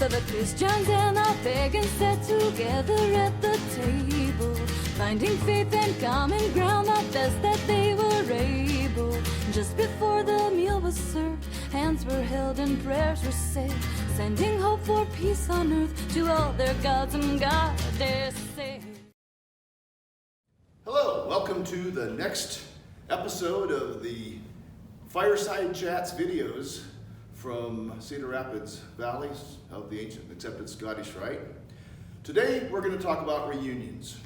So the Christians and the pagans sat together at the table, finding faith and common ground the best that they were able. Just before the meal was served, hands were held and prayers were said, sending hope for peace on earth to all their gods and goddesses. Hello, welcome to the next episode of the Fireside Chats videos from Cedar Rapids Valleys of the ancient accepted Scottish Rite. Today we're going to talk about reunions.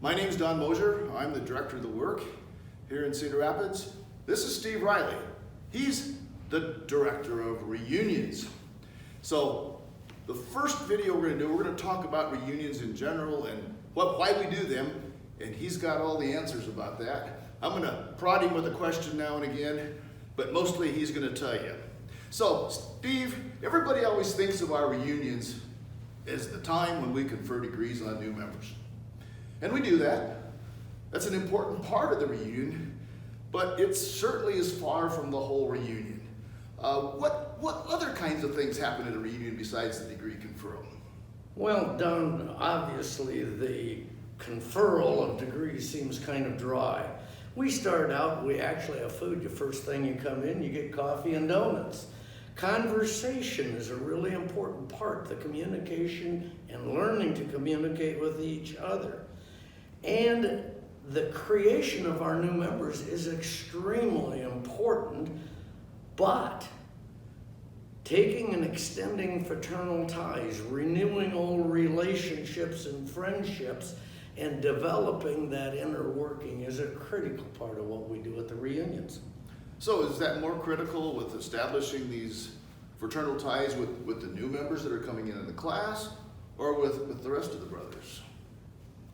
My name is Don Mosier. I'm the director of the work here in Cedar Rapids. This is Steve Riley. He's the director of reunions. So the first video we're going to do, we're going to talk about reunions in general and why we do them, and he's got all the answers about that. I'm going to prod him with a question now and again, but mostly he's going to tell you. So, Steve, everybody always thinks of our reunions as the time when we confer degrees on new members. And we do that. That's an important part of the reunion, but it certainly is far from the whole reunion. What other kinds of things happen at a reunion besides the degree conferral? Well, Don, obviously the conferral of degrees seems kind of dry. We start out, we actually have food. The first thing you come in, you get coffee and donuts. Conversation is a really important part, the communication and learning to communicate with each other. And the creation of our new members is extremely important, but taking and extending fraternal ties, renewing old relationships and friendships, and developing that inner working is a critical part of what we do at the reunions. So is that more critical with establishing these fraternal ties with the new members that are coming in the class, or with the rest of the brothers?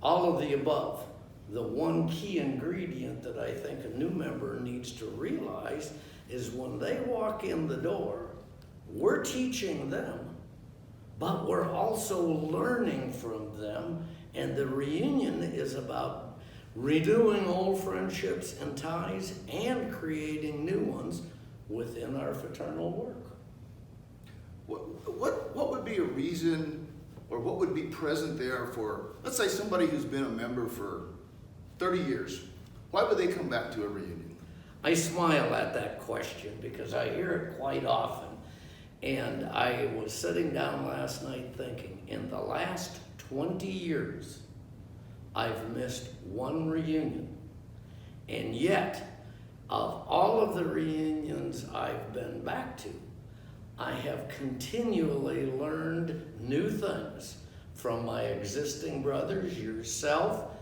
All of the above. The one key ingredient that I think a new member needs to realize is when they walk in the door, we're teaching them, but we're also learning from them. And the reunion is about renewing old friendships and ties and creating new ones within our fraternal work. What would be a reason, or what would be present there for, let's say, somebody who's been a member for 30 years? Why would they come back to a reunion? I smile at that question because I hear it quite often. And I was sitting down last night thinking, in the last 20 years, I've missed one reunion. And yet, of all of the reunions I've been back to, I have continually learned new things from my existing brothers, yourself,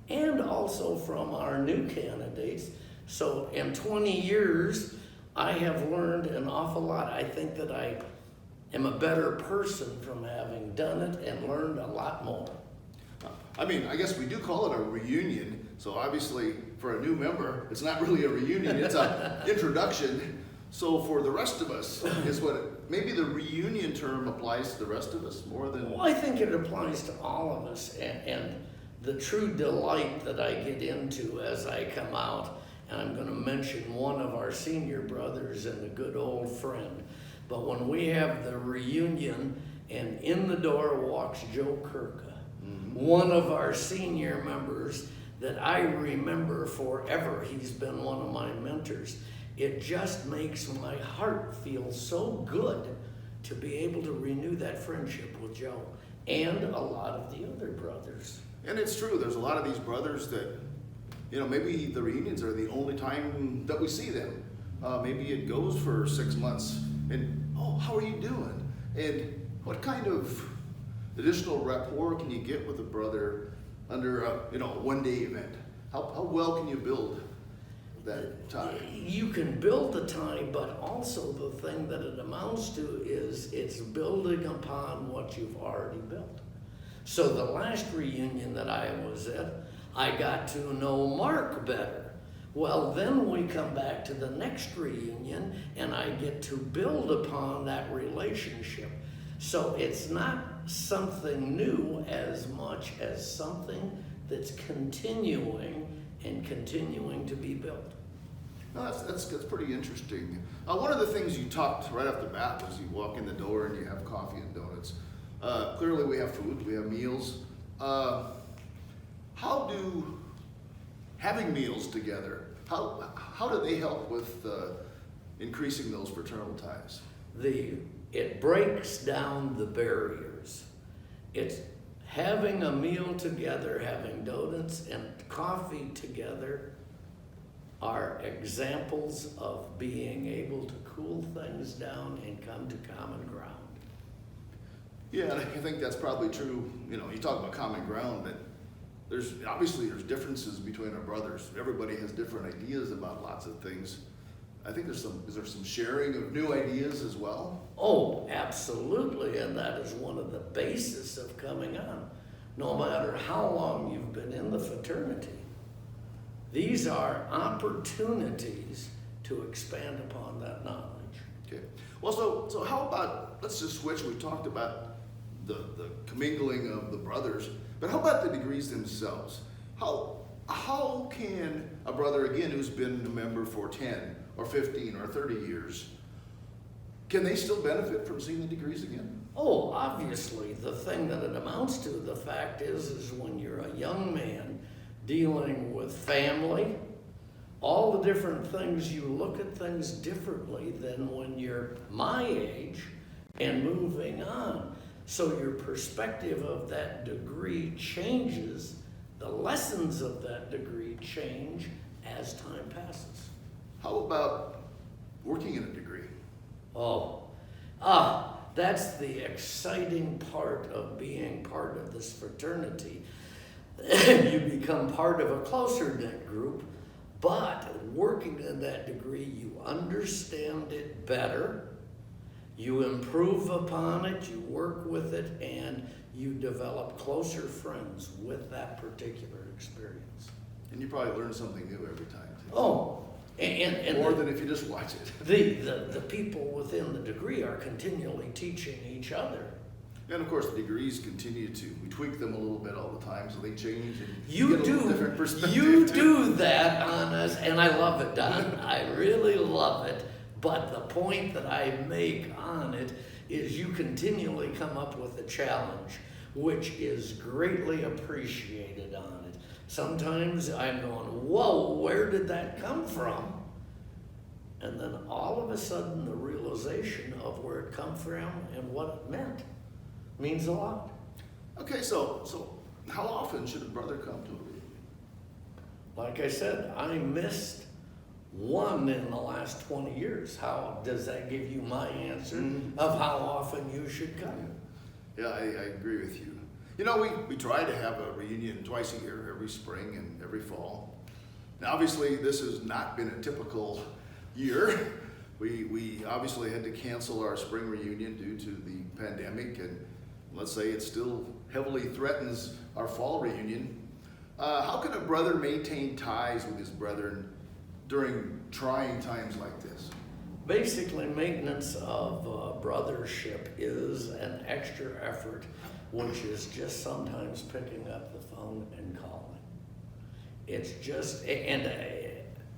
and also from our new candidates. So in 20 years, I have learned an awful lot. I think that I am a better person from having done it and learned a lot more. I mean, I guess we do call it a reunion, so obviously for a new member, it's not really a reunion, it's an introduction. So for the rest of us, is maybe the reunion term applies to the rest of us more than... Well, I think it applies to all of us, and the true delight that I get into as I come out, and I'm going to mention one of our senior brothers and a good old friend, but when we have the reunion and in the door walks Joe Kirka, one of our senior members that I remember forever. He's been one of my mentors. It just makes my heart feel so good to be able to renew that friendship with Joe and a lot of the other brothers. And it's true, there's a lot of these brothers that, maybe the reunions are the only time that we see them. Maybe it goes for 6 months and, how are you doing? And what kind of additional rapport can you get with a brother under a one-day event? How well can you build that tie? You can build the tie, but also the thing that it amounts to is it's building upon what you've already built. So the last reunion that I was at, I got to know Mark better. Well, then we come back to the next reunion and I get to build upon that relationship. So it's not something new as much as something that's continuing and continuing to be built. No, that's pretty interesting. One of the things you talked right off the bat was you walk in the door and you have coffee and donuts. Clearly we have food, we have meals. How do having meals together, how do they help with increasing those fraternal ties? It breaks down the barriers. It's having a meal together, having donuts and coffee together are examples of being able to cool things down and come to common ground. Yeah, and I think that's probably true. You know, you talk about common ground, but there's differences between our brothers. Everybody has different ideas about lots of things. I think is there some sharing of new ideas as well? Oh, absolutely, and that is one of the basis of coming on. No matter how long you've been in the fraternity, these are opportunities to expand upon that knowledge. Okay. Well, so how about, let's just switch. We talked about the commingling of the brothers, but how about the degrees themselves? How can a brother, again, who's been a member for 10 or 15 or 30 years, can they still benefit from seeing the degrees again? Oh, obviously, the thing that it amounts to, the fact is when you're a young man dealing with family, all the different things, you look at things differently than when you're my age and moving on. So your perspective of that degree changes. The lessons of that degree change as time passes. How about working in a degree? That's the exciting part of being part of this fraternity. You become part of a closer knit group, but working in that degree, you understand it better, you improve upon it, you work with it, and you develop closer friends with that particular experience. And you probably learn something new every time, too. Oh, and more than if you just watch it. The people within the degree are continually teaching each other. And of course, the degrees continue we tweak them a little bit all the time, so they change and you get a little different perspective. You do that on us, and I love it, Don. I really love it. But the point that I make on it is you continually come up with a challenge, which is greatly appreciated on it. Sometimes I'm going, whoa, where did that come from? And then all of a sudden, the realization of where it come from and what it meant means a lot. Okay, so how often should a brother come to a reunion? Like I said, I missed one in the last 20 years. How does that give you my answer of how often you should come? Yeah, I agree with you. You know, we try to have a reunion twice a year, every spring and every fall. Now, obviously, this has not been a typical year. We obviously had to cancel our spring reunion due to the pandemic, and let's say it still heavily threatens our fall reunion. How can a brother maintain ties with his brethren during trying times like this? Basically, maintenance of brothership is an extra effort, which is just sometimes picking up the phone and calling. It's just, and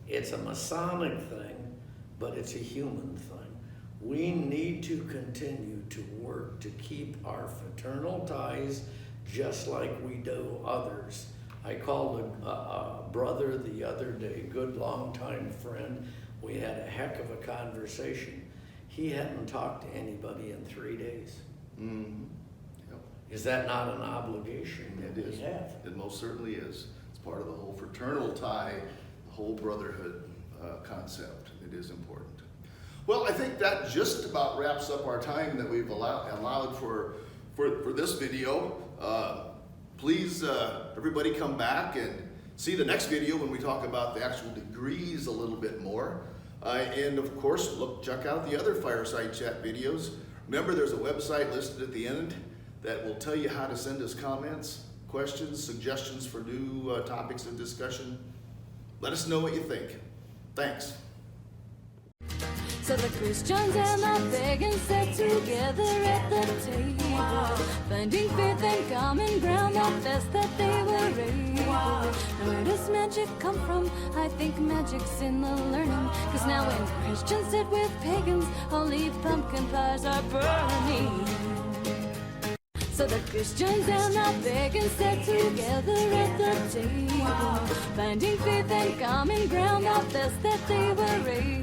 it's a Masonic thing, but it's a human thing. We need to continue to work to keep our fraternal ties just like we do others. I called a brother the other day, good long-time friend. We had a heck of a conversation. He hadn't talked to anybody in 3 days. Mm-hmm. Yep. Is that not an obligation that we have? It most certainly is. It's part of the whole fraternal tie, the whole brotherhood concept. It is important. Well, I think that just about wraps up our time that we've allowed for this video. Please, everybody come back and see the next video when we talk about the actual degrees a little bit more. And of course, check out the other Fireside Chat videos. Remember, there's a website listed at the end that will tell you how to send us comments, questions, suggestions for new topics of discussion. Let us know what you think. Thanks. So the Christians and the pagans sat together at the table. finding faith and common ground, the best that they were able. Now where does magic come from? I think magic's in the learning, 'cause now when Christians sit with pagans, only pumpkin pies are burning. So the Christians and the pagans sat together at the table, finding faith and common ground, the best that they were able.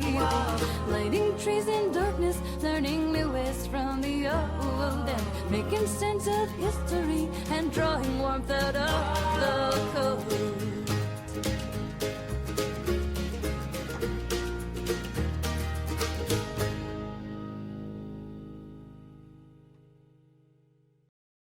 Lighting trees in darkness, learning new ways from the old, and making sense of history and drawing warmth out of the cold.